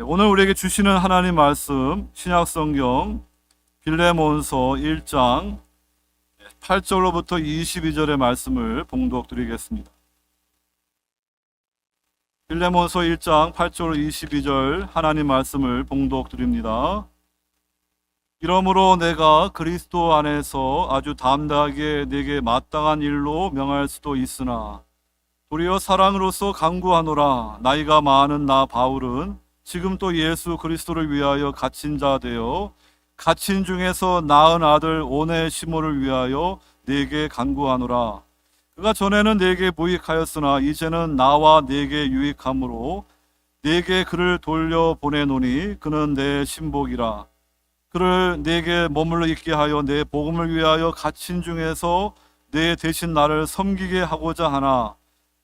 오늘 우리에게 주시는 하나님 말씀 신약성경 빌레몬서 1장 8절로부터 22절의 말씀을 봉독드리겠습니다. 빌레몬서 1장 8절 22절 하나님 말씀을 봉독드립니다. 이러므로 내가 그리스도 안에서 아주 담대하게 내게 마땅한 일로 명할 수도 있으나 도리어 사랑으로서 간구하노라. 나이가 많은 나 바울은 지금 또 예수 그리스도를 위하여 갇힌 자 되어 갇힌 중에서 낳은 아들 오네시모를 위하여 내게 간구하노라. 그가 전에는 내게 무익하였으나 이제는 나와 내게 유익함으로 내게 그를 돌려 보내노니 그는 내 신복이라. 그를 내게 머물러 있게 하여 내 복음을 위하여 갇힌 중에서 내 대신 나를 섬기게 하고자 하나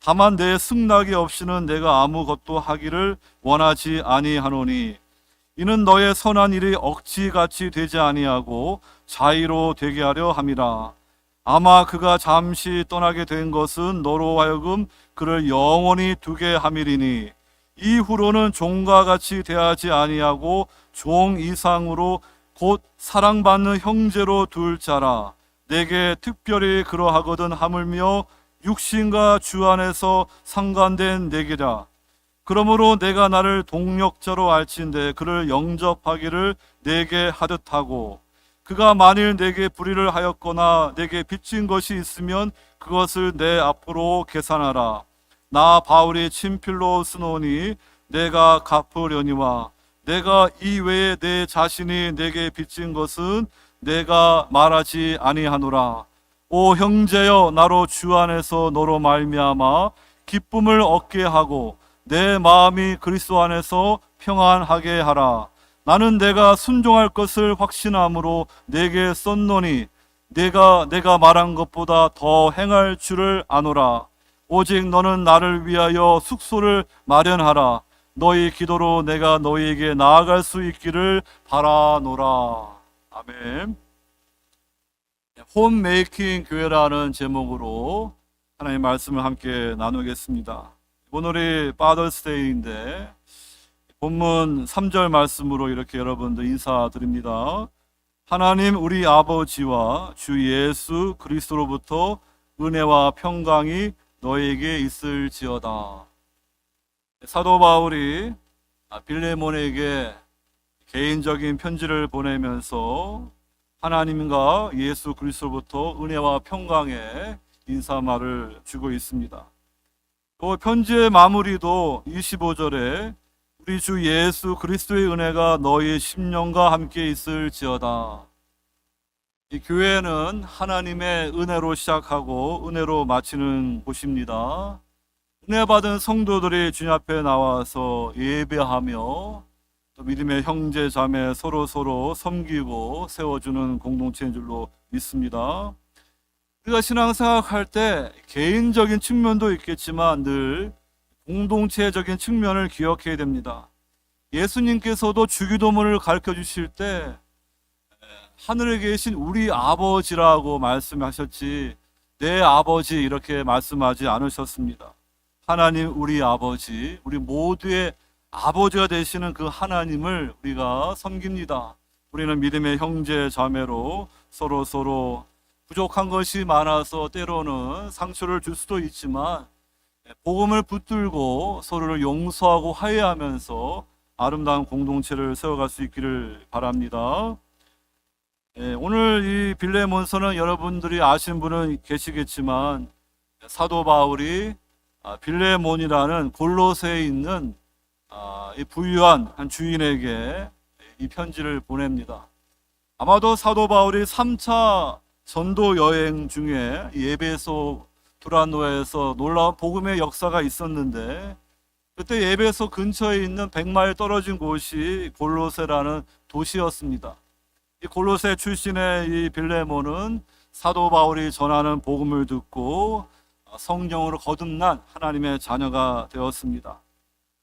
다만 내 승낙이 없이는 내가 아무것도 하기를 원하지 아니하노니 이는 너의 선한 일이 억지같이 되지 아니하고 자의로 되게 하려 함이라. 아마 그가 잠시 떠나게 된 것은 너로 하여금 그를 영원히 두게 함이리니 이후로는 종과 같이 대하지 아니하고 종 이상으로 곧 사랑받는 형제로 둘 자라. 내게 특별히 그러하거든 하물며 육신과 주 안에서 상관된 내게라. 그러므로 내가 나를 동력자로 알진대 그를 영접하기를 내게 하듯하고 그가 만일 내게 불의를 하였거나 내게 빚진 것이 있으면 그것을 내 앞으로 계산하라. 나 바울이 친필로 쓰노니 내가 갚으려니와 내가 이 외에 내 자신이 내게 빚진 것은 내가 말하지 아니하노라. 오 형제여, 나로 주 안에서 너로 말미암아 기쁨을 얻게 하고 내 마음이 그리스도 안에서 평안하게 하라. 나는 내가 순종할 것을 확신함으로 내게 썼노니 내가 말한 것보다 더 행할 줄을 아노라. 오직 너는 나를 위하여 숙소를 마련하라. 너희 기도로 내가 너희에게 나아갈 수 있기를 바라노라. 아멘. 홈메이킹 교회라는 제목으로 하나님의 말씀을 함께 나누겠습니다. 오늘이 파더스데이인데 본문 3절 말씀으로 이렇게 여러분들 인사드립니다. 하나님 우리 아버지와 주 예수 그리스도로부터 은혜와 평강이 너에게 있을지어다. 사도 바울이 빌레몬에게 개인적인 편지를 보내면서 하나님과 예수 그리스도로부터 은혜와 평강의 인사말을 주고 있습니다. 또 편지의 마무리도 25절에 우리 주 예수 그리스도의 은혜가 너희 심령과 함께 있을지어다. 이 교회는 하나님의 은혜로 시작하고 은혜로 마치는 곳입니다. 은혜 받은 성도들이 주님 앞에 나와서 예배하며 또 믿음의 형제 자매 서로 섬기고 세워주는 공동체인 줄로 믿습니다. 우리가 신앙생활할 때 개인적인 측면도 있겠지만 늘 공동체적인 측면을 기억해야 됩니다. 예수님께서도 주기도문을 가르쳐 주실 때 하늘에 계신 우리 아버지라고 말씀하셨지 내 아버지 이렇게 말씀하지 않으셨습니다. 하나님 우리 아버지, 우리 모두의 아버지가 되시는 그 하나님을 우리가 섬깁니다. 우리는 믿음의 형제 자매로 서로 부족한 것이 많아서 때로는 상처를 줄 수도 있지만 복음을 붙들고 서로를 용서하고 화해하면서 아름다운 공동체를 세워갈 수 있기를 바랍니다. 오늘 이 빌레몬서는 여러분들이 아시는 분은 계시겠지만 사도 바울이 빌레몬이라는 골로새에 있는 이 부유한 한 주인에게 이 편지를 보냅니다. 아마도 사도 바울이 3차 전도 여행 중에 에베소 두란노에서 놀라운 복음의 역사가 있었는데 그때 에베소 근처에 있는 100마일 떨어진 곳이 골로새라는 도시였습니다. 이 골로새 출신의 이 빌레몬은 사도 바울이 전하는 복음을 듣고 성령으로 거듭난 하나님의 자녀가 되었습니다.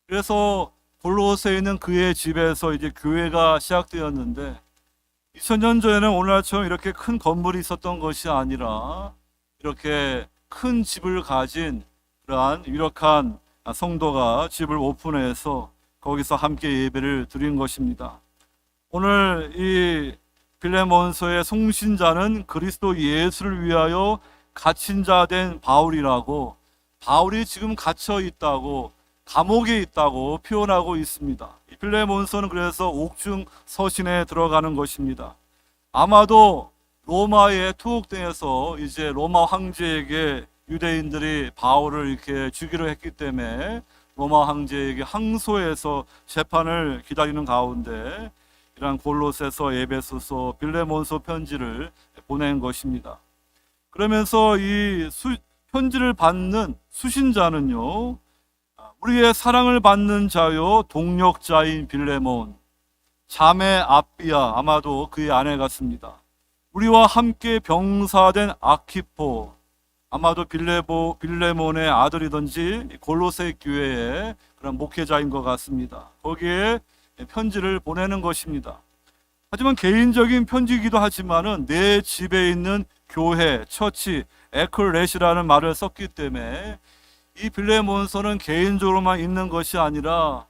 그래서 골로새에 있는 그의 집에서 이제 교회가 시작되었는데 2000년 전에는 오늘날처럼 이렇게 큰 건물이 있었던 것이 아니라 이렇게 큰 집을 가진 그러한 유력한 성도가 집을 오픈해서 거기서 함께 예배를 드린 것입니다. 오늘 이 빌레몬서의 송신자는 그리스도 예수를 위하여 갇힌 자 된 바울이라고, 바울이 지금 갇혀 있다고, 감옥에 있다고 표현하고 있습니다. 이 빌레몬서는 그래서 옥중 서신에 들어가는 것입니다. 아마도 로마의 투옥당에서 이제 로마 황제에게 유대인들이 바울을 이렇게 주기로 했기 때문에 로마 황제에게 항소해서 재판을 기다리는 가운데 이러한 골로새서, 에베소서, 빌레몬서 편지를 보낸 것입니다. 그러면서 이 편지를 받는 수신자는요, 우리의 사랑을 받는 자요 동력자인 빌레몬, 자매 아비아, 아마도 그의 아내 같습니다. 우리와 함께 병사된 아키포, 아마도 빌레몬의 아들이든지 골로새 교회의 그런 목회자인 것 같습니다. 거기에 편지를 보내는 것입니다. 하지만 개인적인 편지이기도 하지만은 내 집에 있는 교회, 처치, 에클레시라는 말을 썼기 때문에 이 빌레몬서는 개인적으로만 있는 것이 아니라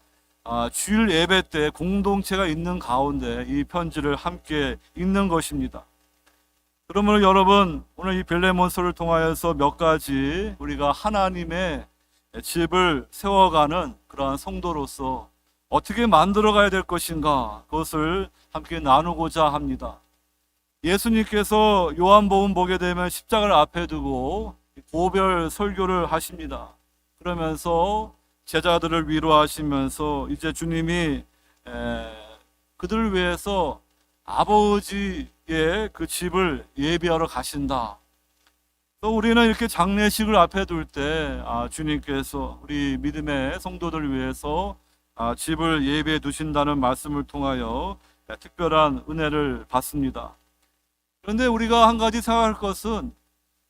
주일 예배 때 공동체가 있는 가운데 이 편지를 함께 읽는 것입니다. 그러므로 여러분, 오늘 이 빌레몬서를 통하여서 몇 가지 우리가 하나님의 집을 세워가는 그러한 성도로서 어떻게 만들어가야 될 것인가, 그것을 함께 나누고자 합니다. 예수님께서 요한복음 보게 되면 십자가를 앞에 두고 고별 설교를 하십니다. 그러면서 제자들을 위로하시면서 이제 주님이 그들을 위해서 아버지의 그 집을 예비하러 가신다. 또 우리는 이렇게 장례식을 앞에 둘 때 주님께서 우리 믿음의 성도들을 위해서 집을 예비해 두신다는 말씀을 통하여 특별한 은혜를 받습니다. 그런데 우리가 한 가지 생각할 것은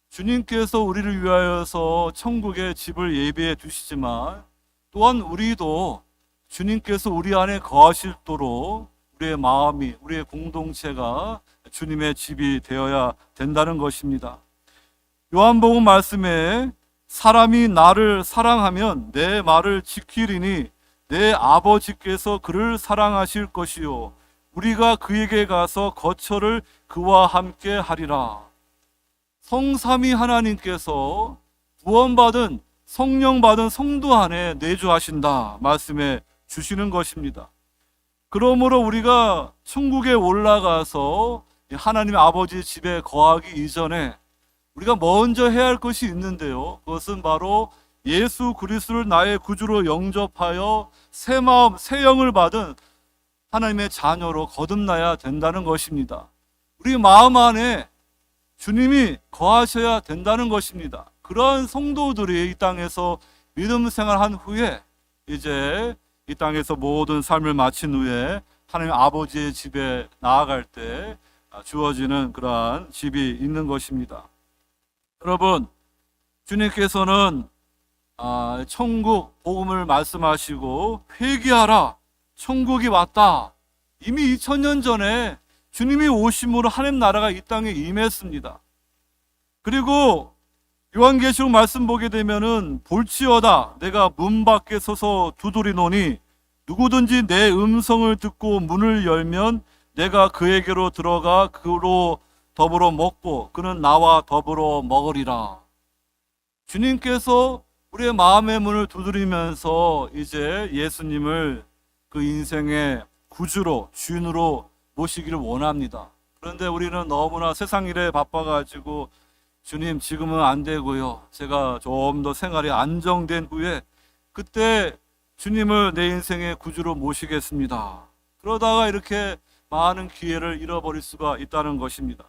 주님께서 우리를 위하여서 천국에 집을 예비해 두시지만 또한 우리도 주님께서 우리 안에 거하실도록 우리의 마음이, 우리의 공동체가 주님의 집이 되어야 된다는 것입니다. 요한복음 말씀에 사람이 나를 사랑하면 내 말을 지키리니 내 아버지께서 그를 사랑하실 것이요 우리가 그에게 가서 거처를 그와 함께 하리라. 성삼위 하나님께서 구원받은 성령 받은 성도 안에 내주하신다 말씀해 주시는 것입니다. 그러므로 우리가 천국에 올라가서 하나님 아버지 집에 거하기 이전에 우리가 먼저 해야 할 것이 있는데요, 그것은 바로 예수 그리스도를 나의 구주로 영접하여 새 마음, 새 영을 받은 하나님의 자녀로 거듭나야 된다는 것입니다. 우리 마음 안에 주님이 거하셔야 된다는 것입니다. 그러한 성도들이 이 땅에서 믿음 생활한 후에 이제 이 땅에서 모든 삶을 마친 후에 하나님 아버지의 집에 나아갈 때 주어지는 그러한 집이 있는 것입니다. 여러분, 주님께서는 천국 복음을 말씀하시고 회개하라, 천국이 왔다. 이미 2000년 전에 주님이 오심으로 하나님 나라가 이 땅에 임했습니다. 그리고 요한계시록 말씀 보게 되면은 볼지어다 내가 문 밖에 서서 두드리노니 누구든지 내 음성을 듣고 문을 열면 내가 그에게로 들어가 그로 더불어 먹고 그는 나와 더불어 먹으리라. 주님께서 우리의 마음의 문을 두드리면서 이제 예수님을 그 인생의 구주로, 주인으로 모시기를 원합니다. 그런데 우리는 너무나 세상 일에 바빠가지고 주님 지금은 안 되고요, 제가 좀 더 생활이 안정된 후에 그때 주님을 내 인생의 구주로 모시겠습니다. 그러다가 이렇게 많은 기회를 잃어버릴 수가 있다는 것입니다.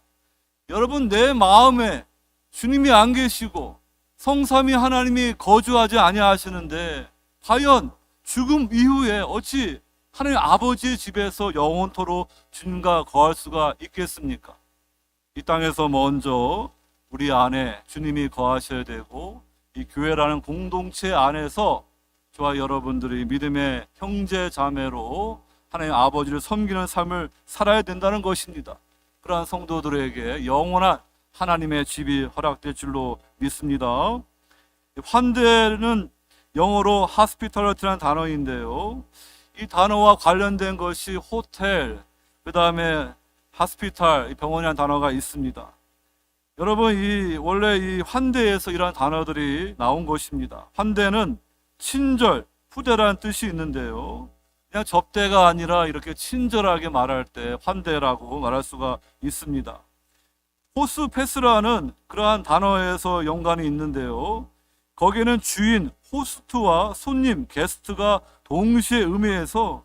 여러분, 내 마음에 주님이 안 계시고 성삼위 하나님이 거주하지 아니하시는데 과연 죽음 이후에 어찌 하나님 아버지의 집에서 영원토록 주님과 거할 수가 있겠습니까? 이 땅에서 먼저 우리 안에 주님이 거하셔야 되고 이 교회라는 공동체 안에서 저와 여러분들이 믿음의 형제 자매로 하나님 아버지를 섬기는 삶을 살아야 된다는 것입니다. 그러한 성도들에게 영원한 하나님의 집이 허락될 줄로 믿습니다. 환대는 영어로 hospitality라는 단어인데요, 이 단어와 관련된 것이 호텔, 그 다음에 하스피탈, 병원이라는 단어가 있습니다. 여러분, 원래 이 환대에서 이러한 단어들이 나온 것입니다. 환대는 친절, 후대라는 뜻이 있는데요. 그냥 접대가 아니라 이렇게 친절하게 말할 때 환대라고 말할 수가 있습니다. 호스페스라는 그러한 단어에서 연관이 있는데요. 거기에는 주인, 호스트와 손님, 게스트가 동시에 의미해서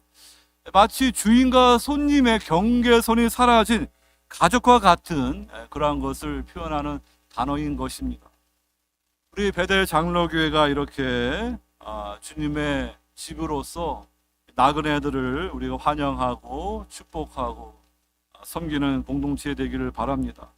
마치 주인과 손님의 경계선이 사라진 가족과 같은 그러한 것을 표현하는 단어인 것입니다. 우리 베델 장로교회가 이렇게 주님의 집으로서 나그네들을 우리가 환영하고 축복하고 섬기는 공동체 되기를 바랍니다.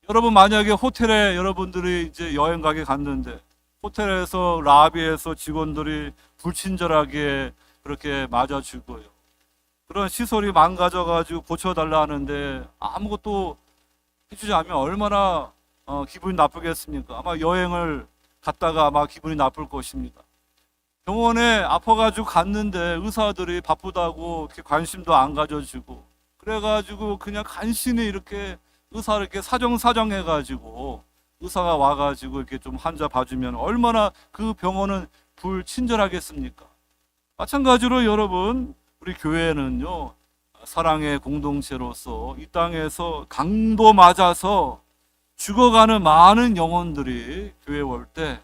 여러분, 만약에 호텔에 여러분들이 이제 여행 가게 갔는데 호텔에서 라비에서 직원들이 불친절하게 그렇게 맞아주고요. 그런 시설이 망가져가지고 고쳐달라 하는데 아무것도 해주지 않으면 얼마나 기분이 나쁘겠습니까? 아마 여행을 갔다가 아마 기분이 나쁠 것입니다. 병원에 아파가지고 갔는데 의사들이 바쁘다고 이렇게 관심도 안 가져주고 그래가지고 그냥 간신히 이렇게 의사를 이렇게 사정해가지고 의사가 와가지고 이렇게 좀 환자 봐주면 얼마나 그 병원은 불친절하겠습니까? 마찬가지로 여러분, 우리 교회는요, 사랑의 공동체로서 이 땅에서 강도 맞아서 죽어가는 많은 영혼들이 교회에 올 때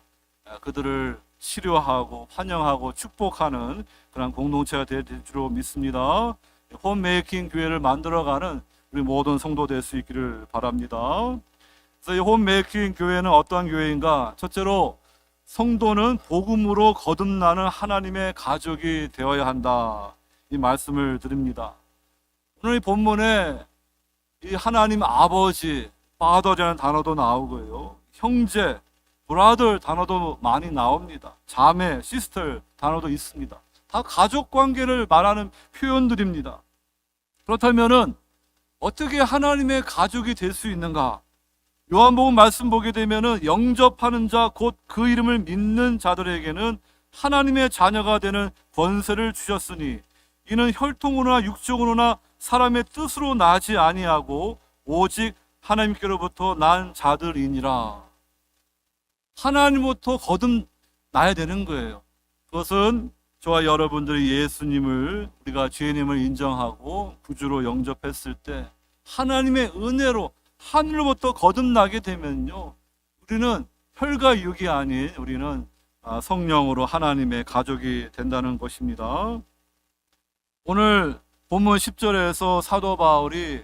그들을 치료하고 환영하고 축복하는 그런 공동체가 될 줄로 믿습니다. 홈메이킹 교회를 만들어가는 우리 모든 성도 될 수 있기를 바랍니다. 그래서 이 홈메이킹 교회는 어떠한 교회인가? 첫째로 성도는 복음으로 거듭나는 하나님의 가족이 되어야 한다. 이 말씀을 드립니다. 오늘 이 본문에 이 하나님 아버지, father이라는 단어도 나오고요. 형제, brother 단어도 많이 나옵니다. 자매, sister 단어도 있습니다. 다 가족 관계를 말하는 표현들입니다. 그렇다면은 어떻게 하나님의 가족이 될 수 있는가? 요한복음 말씀 보게 되면은 영접하는 자, 곧 그 이름을 믿는 자들에게는 하나님의 자녀가 되는 권세를 주셨으니 이는 혈통으로나 육적으로나 사람의 뜻으로 나지 아니하고 오직 하나님께로부터 난 자들이니라. 하나님부터 거듭나야 되는 거예요. 그것은 저와 여러분들이 예수님을, 우리가 죄인임을 인정하고 구주로 영접했을 때 하나님의 은혜로 하늘로부터 거듭나게 되면요, 우리는 혈과 육이 아닌 우리는 성령으로 하나님의 가족이 된다는 것입니다. 오늘 본문 10절에서 사도 바울이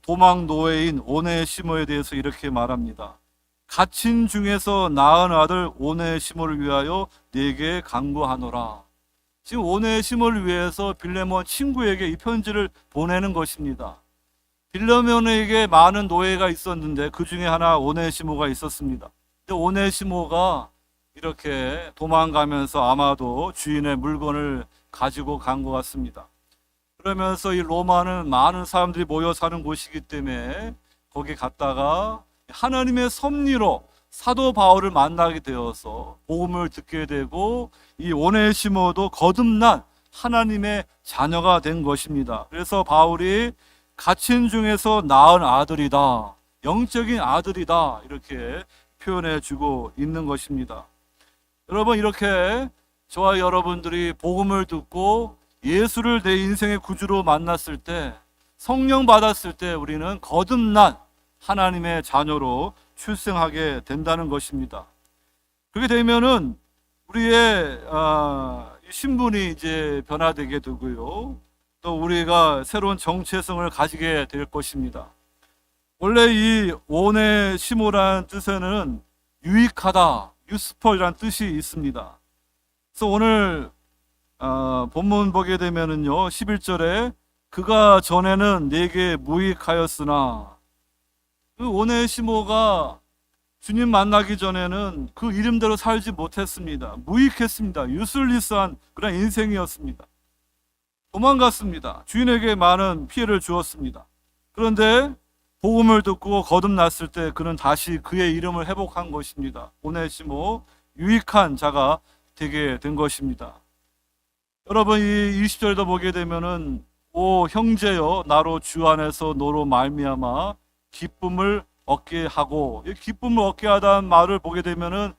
도망 노예인 오네시모에 대해서 이렇게 말합니다. 갇힌 중에서 낳은 아들 오네시모를 위하여 네게 간구하노라. 지금 오네시모를 위해서 빌레몬 친구에게 이 편지를 보내는 것입니다. 빌레몬에게 많은 노예가 있었는데 그 중에 하나 오네시모가 있었습니다. 근데 오네시모가 이렇게 도망가면서 아마도 주인의 물건을 가지고 간 것 같습니다. 그러면서 이 로마는 많은 사람들이 모여 사는 곳이기 때문에 거기 갔다가 하나님의 섭리로 사도 바울을 만나게 되어서 복음을 듣게 되고 이 오네시모도 거듭난 하나님의 자녀가 된 것입니다. 그래서 바울이 갇힌 중에서 낳은 아들이다, 영적인 아들이다, 이렇게 표현해 주고 있는 것입니다. 여러분, 이렇게 저와 여러분들이 복음을 듣고 예수를 내 인생의 구주로 만났을 때, 성령 받았을 때 우리는 거듭난 하나님의 자녀로 출생하게 된다는 것입니다. 그렇게 되면은 우리의 신분이 이제 변화되게 되고요, 또 우리가 새로운 정체성을 가지게 될 것입니다. 원래 이 오네시모라는 뜻에는 유익하다, 유스펄이라는 뜻이 있습니다. 그래서 오늘 본문 보게 되면은요, 11절에 그가 전에는 내게 무익하였으나, 그 오네시모가 주님 만나기 전에는 그 이름대로 살지 못했습니다. 무익했습니다. 유슬리스한 그런 인생이었습니다. 도망갔습니다. 주인에게 많은 피해를 주었습니다. 그런데 복음을 듣고 거듭났을 때 그는 다시 그의 이름을 회복한 것입니다. 오네시모, 유익한 자가 되게 된 것입니다. 여러분 이 20절도 보게 되면은 오 형제여 나로 주 안에서 너로 말미암아 기쁨을 얻게 하고, 이 기쁨을 얻게 하다는 말을 보게 되면은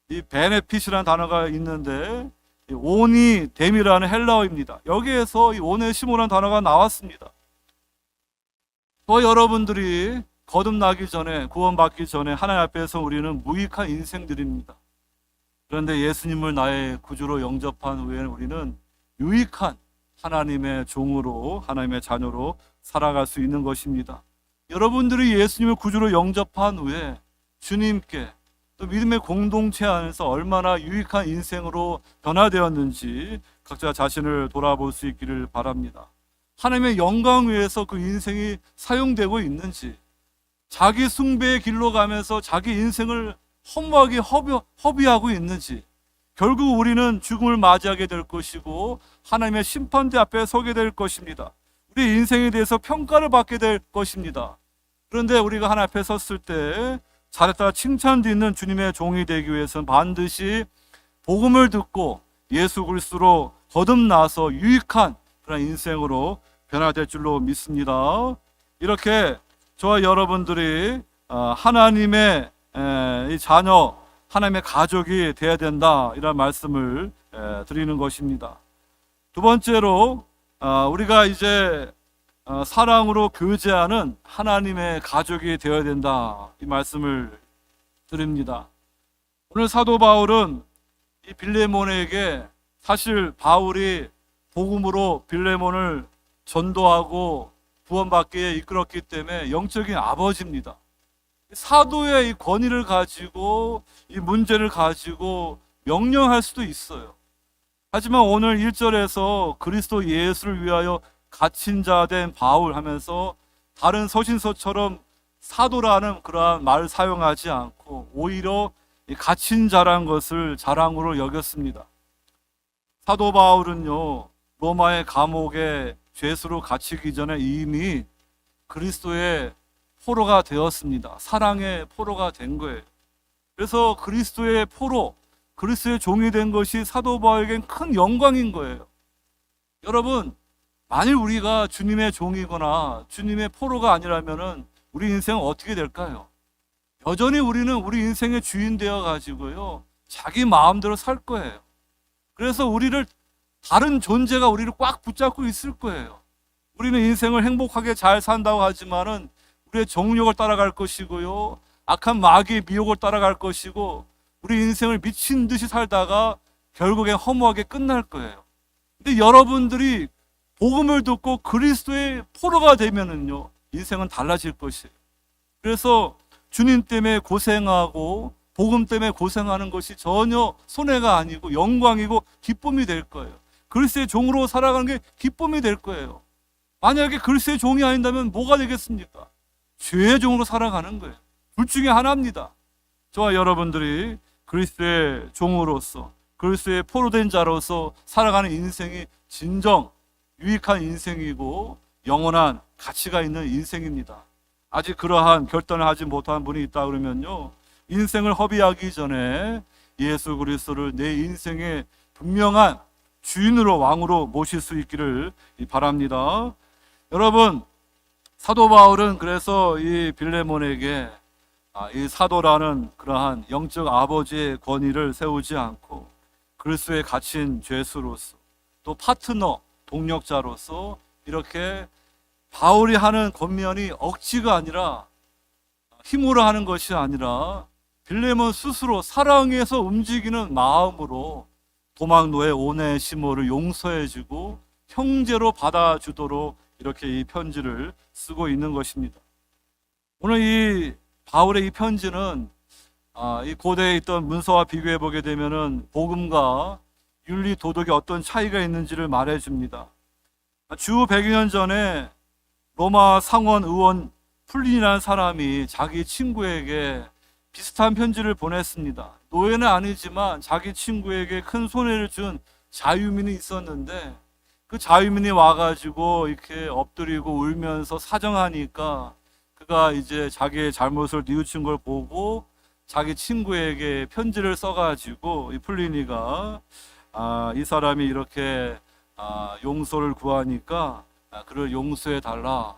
이 베네핏이라는 단어가 있는데 이 오니 댐이라는 헬라어입니다. 여기에서 이 오네시모라는 단어가 나왔습니다. 또 여러분들이 거듭나기 전에, 구원받기 전에 하나님 앞에서 우리는 무익한 인생들입니다. 그런데 예수님을 나의 구주로 영접한 후에는 우리는 유익한 하나님의 종으로, 하나님의 자녀로 살아갈 수 있는 것입니다. 여러분들이 예수님을 구주로 영접한 후에 주님께 또 믿음의 공동체 안에서 얼마나 유익한 인생으로 변화되었는지 각자 자신을 돌아볼 수 있기를 바랍니다. 하나님의 영광 위해서 그 인생이 사용되고 있는지, 자기 숭배의 길로 가면서 자기 인생을 허무하게 허비하고 있는지, 결국 우리는 죽음을 맞이하게 될 것이고 하나님의 심판대 앞에 서게 될 것입니다. 우리 인생에 대해서 평가를 받게 될 것입니다. 그런데 우리가 하나님 앞에 섰을 때 잘했다 칭찬받는 주님의 종이 되기 위해서는 반드시 복음을 듣고 예수 그리스도로 거듭나서 유익한 그런 인생으로 변화될 줄로 믿습니다. 이렇게 저와 여러분들이 하나님의 이 자녀, 하나님의 가족이 되어야 된다, 이런 말씀을 드리는 것입니다. 두 번째로 우리가 이제 사랑으로 교제하는 하나님의 가족이 되어야 된다, 이 말씀을 드립니다. 오늘 사도 바울은 이 빌레몬에게, 사실 바울이 복음으로 빌레몬을 전도하고 구원받기에 이끌었기 때문에 영적인 아버지입니다. 사도의 이 권위를 가지고 이 문제를 가지고 명령할 수도 있어요. 하지만 오늘 1절에서 그리스도 예수를 위하여 갇힌 자 된 바울 하면서 다른 서신서처럼 사도라는 그러한 말을 사용하지 않고 오히려 이 갇힌 자란 것을 자랑으로 여겼습니다. 사도 바울은요, 로마의 감옥에 죄수로 갇히기 전에 이미 그리스도의 포로가 되었습니다. 사랑의 포로가 된 거예요. 그래서 그리스도의 포로, 그리스도의 종이 된 것이 사도 바울에겐 큰 영광인 거예요. 여러분, 만일 우리가 주님의 종이거나 주님의 포로가 아니라면은 우리 인생은 어떻게 될까요? 여전히 우리는 우리 인생의 주인 되어 가지고요, 자기 마음대로 살 거예요. 그래서 다른 존재가 우리를 꽉 붙잡고 있을 거예요. 우리는 인생을 행복하게 잘 산다고 하지만은 우리의 정욕을 따라갈 것이고요, 악한 마귀의 미혹을 따라갈 것이고, 우리 인생을 미친 듯이 살다가 결국엔 허무하게 끝날 거예요. 근데 여러분들이 복음을 듣고 그리스도의 포로가 되면은요, 인생은 달라질 것이에요. 그래서 주님 때문에 고생하고 복음 때문에 고생하는 것이 전혀 손해가 아니고 영광이고 기쁨이 될 거예요. 그리스도의 종으로 살아가는 게 기쁨이 될 거예요. 만약에 그리스도의 종이 아닌다면 뭐가 되겠습니까? 죄의 종으로 살아가는 거예요. 둘 중에 하나입니다. 저와 여러분들이 그리스도의 종으로서, 그리스도의 포로된 자로서 살아가는 인생이 진정 유익한 인생이고 영원한 가치가 있는 인생입니다. 아직 그러한 결단을 하지 못한 분이 있다 그러면요, 인생을 허비하기 전에 예수 그리스도를 내 인생의 분명한 주인으로, 왕으로 모실 수 있기를 바랍니다. 여러분, 사도 바울은 그래서 이 빌레몬에게 이 사도라는 그러한 영적 아버지의 권위를 세우지 않고 그리스도에 갇힌 죄수로서, 또 파트너, 동력자로서 이렇게 바울이 하는 권면이 억지가 아니라, 힘으로 하는 것이 아니라 빌레몬 스스로 사랑해서 움직이는 마음으로 도망노의 오네시모를 용서해주고 형제로 받아주도록 이렇게 이 편지를 쓰고 있는 것입니다. 오늘 이 바울의 이 편지는 이 고대에 있던 문서와 비교해 보게 되면은 복음과 윤리 도덕에 어떤 차이가 있는지를 말해줍니다. 주 100여 년 전에 로마 상원 의원 플린이라는 사람이 자기 친구에게 비슷한 편지를 보냈습니다. 노예는 아니지만 자기 친구에게 큰 손해를 준 자유민이 있었는데, 그 자유민이 와가지고 이렇게 엎드리고 울면서 사정하니까 그가 이제 자기의 잘못을 뉘우친 걸 보고 자기 친구에게 편지를 써가지고 이 플리니가 이 사람이 이렇게 용서를 구하니까 그를 용서해 달라.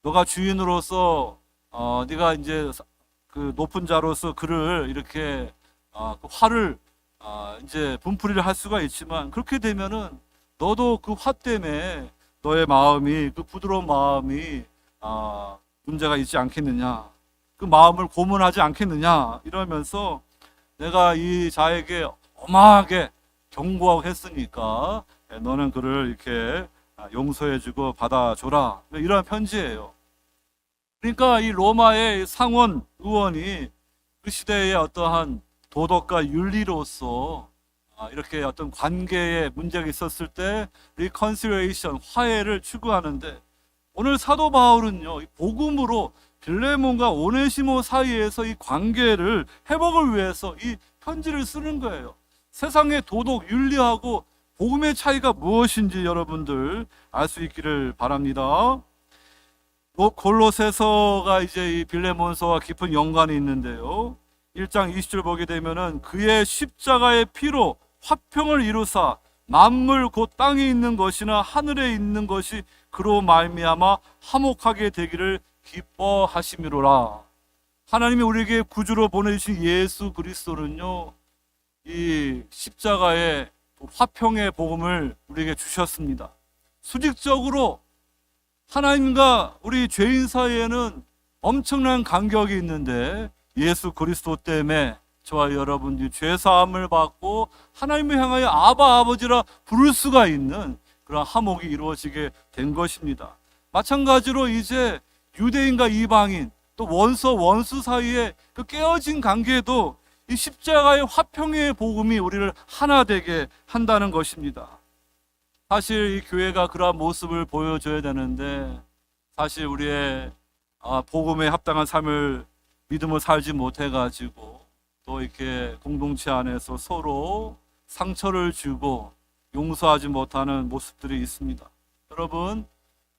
너가 주인으로서 네가 이제 그 높은 자로서 그를 이렇게 그 화를 이제 분풀이를 할 수가 있지만, 그렇게 되면은 너도 그 화 때문에 너의 마음이, 그 부드러운 마음이 문제가 있지 않겠느냐, 그 마음을 고문하지 않겠느냐, 이러면서 내가 이 자에게 엄하게 경고하고 했으니까 너는 그를 이렇게 용서해주고 받아줘라, 이런 편지예요. 그러니까 이 로마의 상원 의원이 그 시대의 어떠한 도덕과 윤리로서 이렇게 어떤 관계에 문제가 있었을 때 리컨실레이션, 화해를 추구하는데, 오늘 사도 바울은요, 이 복음으로 빌레몬과 오네시모 사이에서 이 관계를 회복을 위해서 이 편지를 쓰는 거예요. 세상의 도덕, 윤리하고 복음의 차이가 무엇인지 여러분들 알 수 있기를 바랍니다. 골로새서가 이제 이 빌레몬서와 깊은 연관이 있는데요. 1장 20절 보게 되면은 그의 십자가의 피로 화평을 이루사 만물 곧 땅에 있는 것이나 하늘에 있는 것이 그로 말미암아 화목하게 되기를 기뻐하심이로라. 하나님이 우리에게 구주로 보내주신 예수 그리스도는요, 이 십자가의 화평의 복음을 우리에게 주셨습니다. 수직적으로 하나님과 우리 죄인 사이에는 엄청난 간격이 있는데, 예수 그리스도 때문에 저와 여러분들이 죄 사함을 받고 하나님을 향하여 아바 아버지라 부를 수가 있는 그런 화목이 이루어지게 된 것입니다. 마찬가지로 이제 유대인과 이방인, 또 원수 사이에 그 깨어진 관계도 이 십자가의 화평의 복음이 우리를 하나 되게 한다는 것입니다. 사실 이 교회가 그러한 모습을 보여줘야 되는데, 사실 우리의 복음에 합당한 삶을, 믿음을 살지 못해가지고 또 이렇게 공동체 안에서 서로 상처를 주고 용서하지 못하는 모습들이 있습니다. 여러분,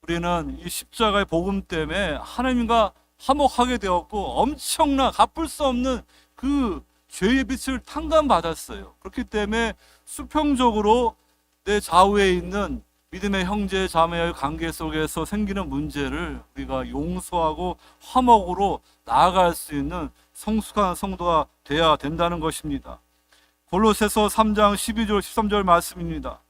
우리는 이 십자가의 복음 때문에 하나님과 화목하게 되었고 엄청난 갚을 수 없는 그 죄의 빛을 탕감받았어요. 그렇기 때문에 수평적으로 내 좌우에 있는 믿음의 형제 자매의 관계 속에서 생기는 문제를 우리가 용서하고 화목으로 나아갈 수 있는 성숙한 성도가 되어야 된다는 것입니다. 골로새서 3장 12절 13절 말씀입니다.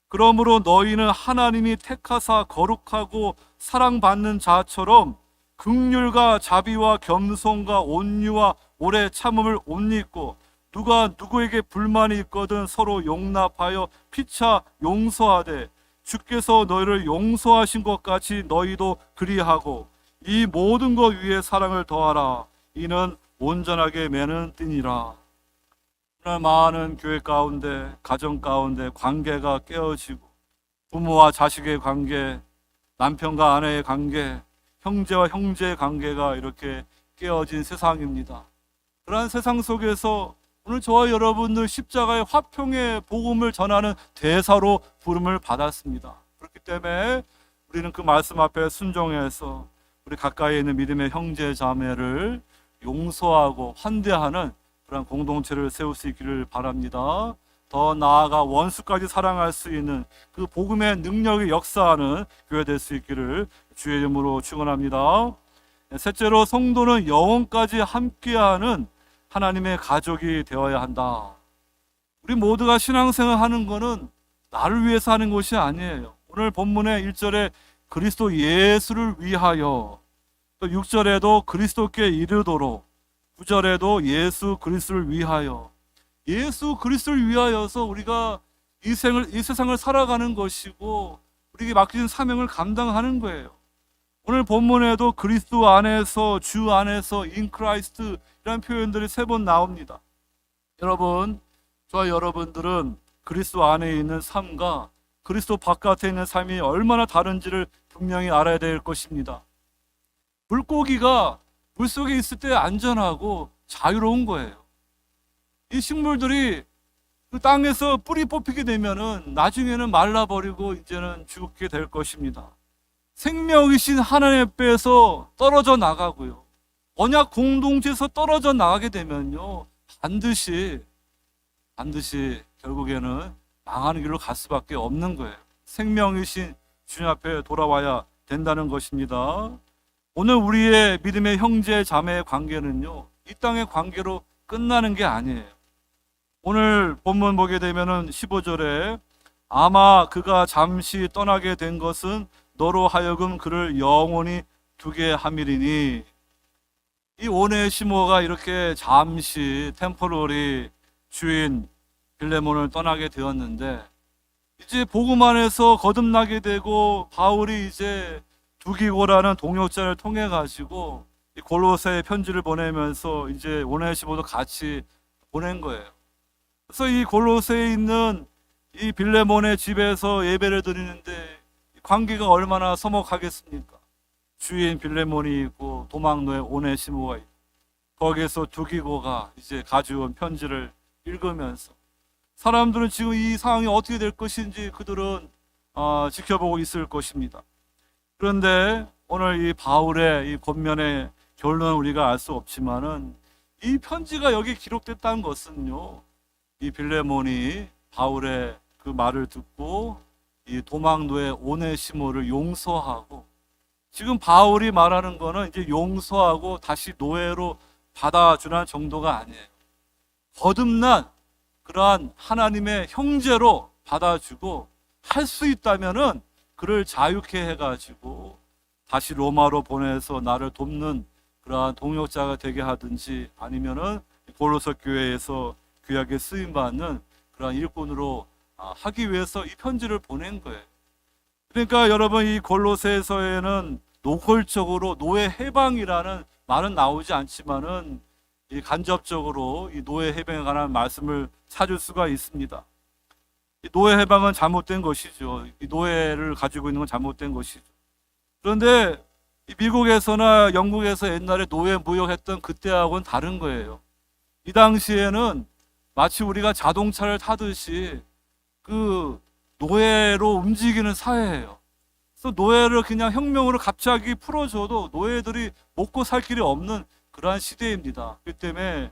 그러므로 너희는 하나님이 택하사 거룩하고 사랑받는 자처럼 긍휼과 자비와 겸손과 온유와 오래 참음을 옷 입고, 누가 누구에게 불만이 있거든 서로 용납하여 피차 용서하되 주께서 너희를 용서하신 것 같이 너희도 그리하고 이 모든 것 위에 사랑을 더하라. 이는 온전하게 매는 띠니라. 오늘 많은 교회 가운데, 가정 가운데 관계가 깨어지고, 부모와 자식의 관계, 남편과 아내의 관계, 형제와 형제의 관계가 이렇게 깨어진 세상입니다. 그러한 세상 속에서 오늘 저와 여러분들 십자가의 화평의 복음을 전하는 대사로 부름을 받았습니다. 그렇기 때문에 우리는 그 말씀 앞에 순종해서 우리 가까이 있는 믿음의 형제 자매를 용서하고 환대하는 그런 공동체를 세울 수 있기를 바랍니다. 더 나아가 원수까지 사랑할 수 있는 그 복음의 능력이 역사하는 교회 될 수 있기를 주의 이름으로 축원합니다. 셋째로, 성도는 영원까지 함께하는 하나님의 가족이 되어야 한다. 우리 모두가 신앙생활 하는 것은 나를 위해서 하는 것이 아니에요. 오늘 본문의 1절에 그리스도 예수를 위하여, 또 6절에도 그리스도께 이르도록, 9절에도 예수 그리스도를 위하여, 예수 그리스도를 위하여서 우리가 이 세상을 살아가는 것이고 우리에게 맡겨진 사명을 감당하는 거예요. 오늘 본문에도 그리스도 안에서, 주 안에서, in Christ 이라는 표현들이 3번 나옵니다. 여러분, 저와 여러분들은 그리스도 안에 있는 삶과 그리스도 바깥에 있는 삶이 얼마나 다른지를 분명히 알아야 될 것입니다. 물고기가 물속에 있을 때 안전하고 자유로운 거예요. 이 식물들이 그 땅에서 뿌리 뽑히게 되면은 나중에는 말라버리고 이제는 죽게 될 것입니다. 생명이신 하나님 앞에서 떨어져 나가고요, 언약 공동체에서 떨어져 나가게 되면요, 반드시 결국에는 망하는 길로 갈 수밖에 없는 거예요. 생명이신 주님 앞에 돌아와야 된다는 것입니다. 오늘 우리의 믿음의 형제 자매의 관계는요, 이 땅의 관계로 끝나는 게 아니에요. 오늘 본문 보게 되면은 15절에 아마 그가 잠시 떠나게 된 것은 너로 하여금 그를 영원히 두게 함이리니, 이 오네시모가 이렇게 잠시 템포러리 주인 빌레몬을 떠나게 되었는데, 이제 복음 안에서 거듭나게 되고 바울이 이제 두기고라는 동역자를 통해 가지고 이 골로새에 편지를 보내면서 이제 오네시모도 같이 보낸 거예요. 그래서 이 골로새에 있는 이 빌레몬의 집에서 예배를 드리는데 관계가 얼마나 서먹하겠습니까? 주인 빌레몬이 있고 도망노의 오네시모가 있고, 거기에서 두기고가 이제 가져온 편지를 읽으면서 사람들은 지금 이 상황이 어떻게 될 것인지 그들은 지켜보고 있을 것입니다. 그런데 오늘 이 바울의 이 권면의 결론은 우리가 알 수 없지만은, 이 편지가 여기 기록됐다는 것은요, 이 빌레몬이 바울의 그 말을 듣고 이 도망노의 오네시모를 용서하고, 지금 바울이 말하는 거는 이제 용서하고 다시 노예로 받아주는 정도가 아니에요. 거듭난 그러한 하나님의 형제로 받아주고, 할 수 있다면은 그를 자유케 해가지고 다시 로마로 보내서 나를 돕는 그러한 동역자가 되게 하든지, 아니면은 골로새 교회에서 귀하게 쓰임받는 그러한 일꾼으로 하기 위해서 이 편지를 보낸 거예요. 그러니까 여러분, 이 골로새서에는 노골적으로 노예 해방이라는 말은 나오지 않지만은 이 간접적으로 이 노예 해방에 관한 말씀을 찾을 수가 있습니다. 이 노예 해방은 잘못된 것이죠. 이 노예를 가지고 있는 건 잘못된 것이죠. 그런데 이 미국에서나 영국에서 옛날에 노예 무역했던 그때하고는 다른 거예요. 이 당시에는 마치 우리가 자동차를 타듯이 그 노예로 움직이는 사회예요. 그래서 노예를 그냥 혁명으로 갑자기 풀어줘도 노예들이 먹고 살 길이 없는 그러한 시대입니다. 그렇기 때문에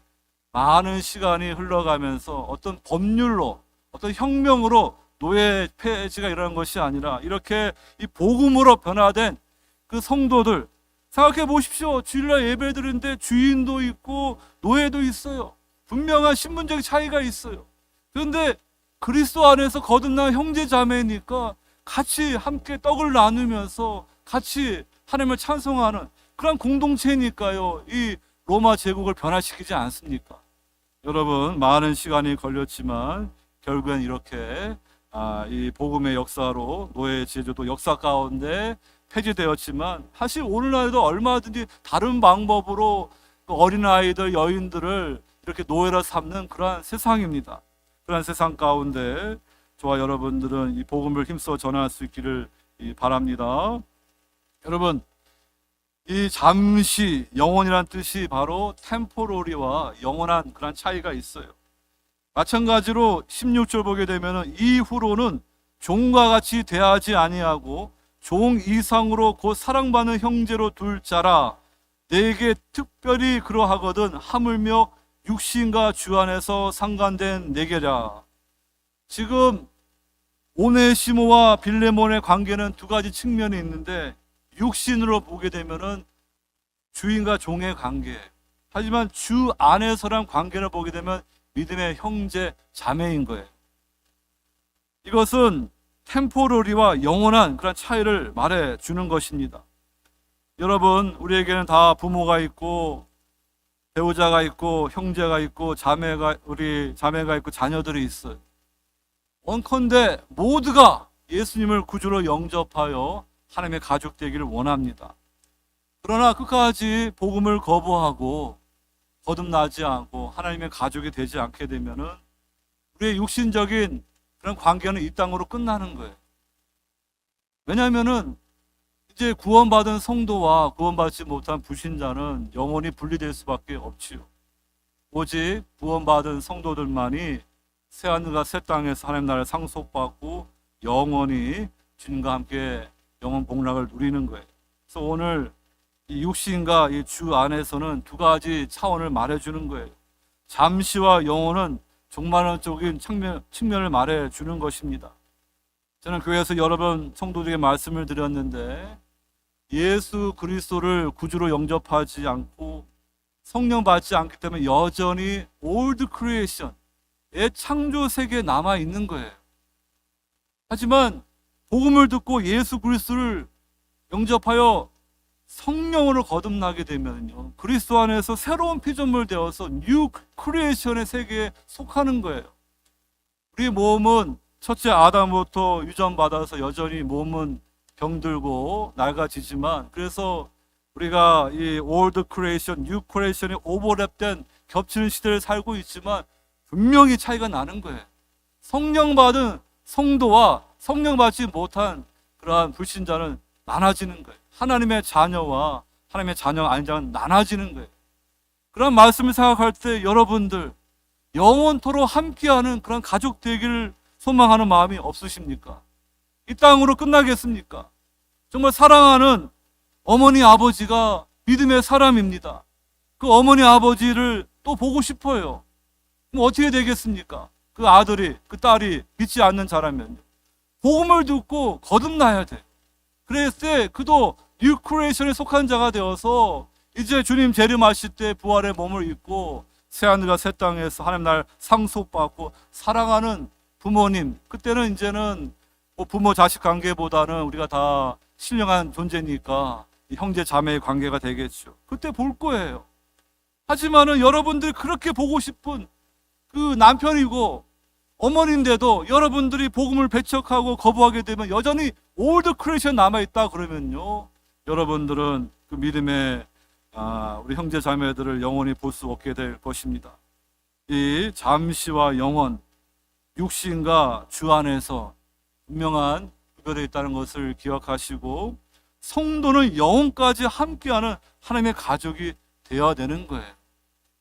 많은 시간이 흘러가면서 어떤 법률로, 어떤 혁명으로 노예 폐지가 일어난 것이 아니라, 이렇게 이 복음으로 변화된 그 성도들, 생각해 보십시오. 주일날 예배 드리는데 주인도 있고 노예도 있어요. 분명한 신분적 차이가 있어요. 그런데 그리스도 안에서 거듭난 형제 자매니까 같이 함께 떡을 나누면서 같이 하나님을 찬송하는 그런 공동체니까요, 이 로마 제국을 변화시키지 않습니까? 여러분, 많은 시간이 걸렸지만 결국엔 이렇게 이 복음의 역사로 노예 제도도 역사 가운데 폐지되었지만, 사실 오늘날에도 얼마든지 다른 방법으로 어린아이들, 여인들을 이렇게 노예로 삼는 그러한 세상입니다. 그러한 세상 가운데 저와 여러분들은 이 복음을 힘써 전할 수 있기를 바랍니다. 여러분, 이 잠시, 영원이란 뜻이 바로 템포러리와 영원한 그런 차이가 있어요. 마찬가지로 16절 보게 되면, 이후로는 종과 같이 대하지 아니하고 종 이상으로 곧 사랑받는 형제로 둘 자라. 내게 특별히 그러하거든 하물며 육신과 주 안에서 상관된 내게라. 지금 오네시모와 빌레몬의 관계는 두 가지 측면이 있는데, 육신으로 보게 되면은 주인과 종의 관계, 하지만 주 안에서란 관계를 보게 되면 믿음의 형제 자매인 거예요. 이것은 템포러리와 영원한 그런 차이를 말해 주는 것입니다. 여러분, 우리에게는 다 부모가 있고 배우자가 있고 형제가 있고 우리 자매가 있고 자녀들이 있어요. 원컨대 모두가 예수님을 구주로 영접하여 하나님의 가족 되기를 원합니다. 그러나 끝까지 복음을 거부하고 거듭나지 않고 하나님의 가족이 되지 않게 되면은 우리의 육신적인 그런 관계는 이 땅으로 끝나는 거예요. 왜냐하면은 이제 구원받은 성도와 구원받지 못한 불신자는 영원히 분리될 수밖에 없지요. 오직 구원받은 성도들만이 새하늘과 새 땅에서 하나님 나라를 상속받고 영원히 주님과 함께 영원 복락을 누리는 거예요. 그래서 오늘 이 육신과 이 주 안에서는 두 가지 차원을 말해주는 거예요. 잠시와 영원은 종말론적인 측면을 말해 주는 것입니다. 저는 교회에서 여러 번 성도들에게 말씀을 드렸는데 예수 그리스도를 구주로 영접하지 않고 성령 받지 않기 때문에 여전히 올드 크리에이션의 창조 세계에 남아 있는 거예요. 하지만 복음을 듣고 예수 그리스도를 영접하여 성령으로 거듭나게 되면요, 그리스도 안에서 새로운 피조물 되어서 뉴 크리에이션의 세계에 속하는 거예요. 우리 몸은 첫째 아담부터 유전받아서 여전히 몸은 병들고 낡아지지만, 그래서 우리가 이 올드 크리에이션, 뉴 크리에이션이 오버랩된 겹치는 시대를 살고 있지만 분명히 차이가 나는 거예요. 성령 받은 성도와 성령 받지 못한 그러한 불신자는 나눠지는 거예요. 하나님의 자녀와 하나님의 자녀 아닌 자는 나눠지는 거예요. 그런 말씀을 생각할 때 여러분들 영원토록 함께하는 그런 가족 되기를 소망하는 마음이 없으십니까? 이 땅으로 끝나겠습니까? 정말 사랑하는 어머니 아버지가 믿음의 사람입니다. 그 어머니 아버지를 또 보고 싶어요. 그럼 어떻게 되겠습니까? 그 아들이, 그 딸이 믿지 않는 자라면요, 복음을 듣고 거듭나야 돼. 그랬을 때 그도 뉴 크리에이션에 속한 자가 되어서 이제 주님 재림하실 때 부활의 몸을 입고 새하늘과 새 땅에서 하나님 날 상속받고 사랑하는 부모님, 그때는 이제는 뭐 부모 자식 관계보다는 우리가 다 신령한 존재니까 형제 자매의 관계가 되겠죠. 그때 볼 거예요. 하지만은 여러분들이 그렇게 보고 싶은 그 남편이고 어머니인데도 여러분들이 복음을 배척하고 거부하게 되면 여전히 올드 크리스천 남아있다 그러면요, 여러분들은 그 믿음의 우리 형제 자매들을 영원히 볼 수 없게 될 것입니다. 이 잠시와 영원, 육신과 주 안에서 분명한 구별되어 있다는 것을 기억하시고 성도는 영원까지 함께하는 하나님의 가족이 되어야 되는 거예요.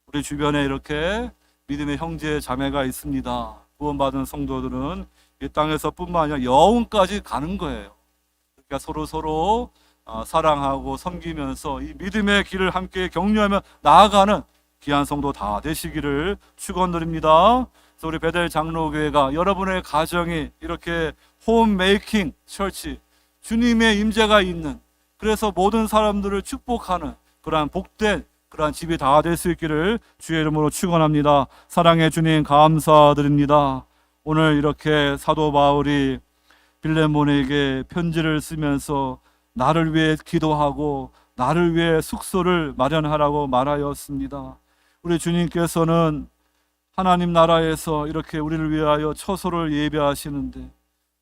우리 주변에 이렇게 믿음의 형제 자매가 있습니다. 구원받은 성도들은 이 땅에서 뿐만 아니라 영원까지 가는 거예요. 그러니까 서로 사랑하고 섬기면서 이 믿음의 길을 함께 격려하며 나아가는 귀한 성도 다 되시기를 축원드립니다. 그래서 우리 베델 장로교회가 여러분의 가정이 이렇게 홈메이킹 처치, 주님의 임재가 있는, 그래서 모든 사람들을 축복하는 그러한 복된 그러한 집이 다 될 수 있기를 주의 이름으로 축원합니다. 사랑의 주님 감사드립니다. 오늘 이렇게 사도 바울이 빌레몬에게 편지를 쓰면서 나를 위해 기도하고 나를 위해 숙소를 마련하라고 말하였습니다. 우리 주님께서는 하나님 나라에서 이렇게 우리를 위하여 처소를 예배하시는데,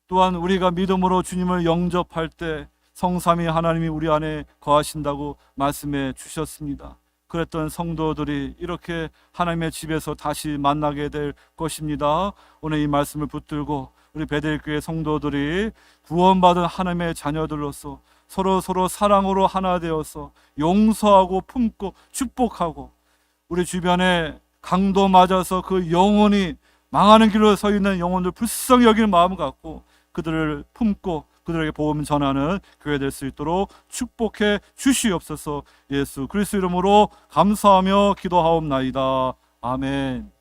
또한 우리가 믿음으로 주님을 영접할 때 성삼위 하나님이 우리 안에 거하신다고 말씀해 주셨습니다. 그랬던 성도들이 이렇게 하나님의 집에서 다시 만나게 될 것입니다. 오늘 이 말씀을 붙들고 우리 베델교회 성도들이 구원받은 하나님의 자녀들로서 서로 사랑으로 하나 되어서 용서하고 품고 축복하고, 우리 주변에 강도 맞아서 그 영혼이 망하는 길로 서 있는 영혼들 불쌍히 여기는 마음을 갖고 그들을 품고 그들에게 복음 전하는 교회 될 수 있도록 축복해 주시옵소서. 예수 그리스도 이름으로 감사하며 기도하옵나이다. 아멘.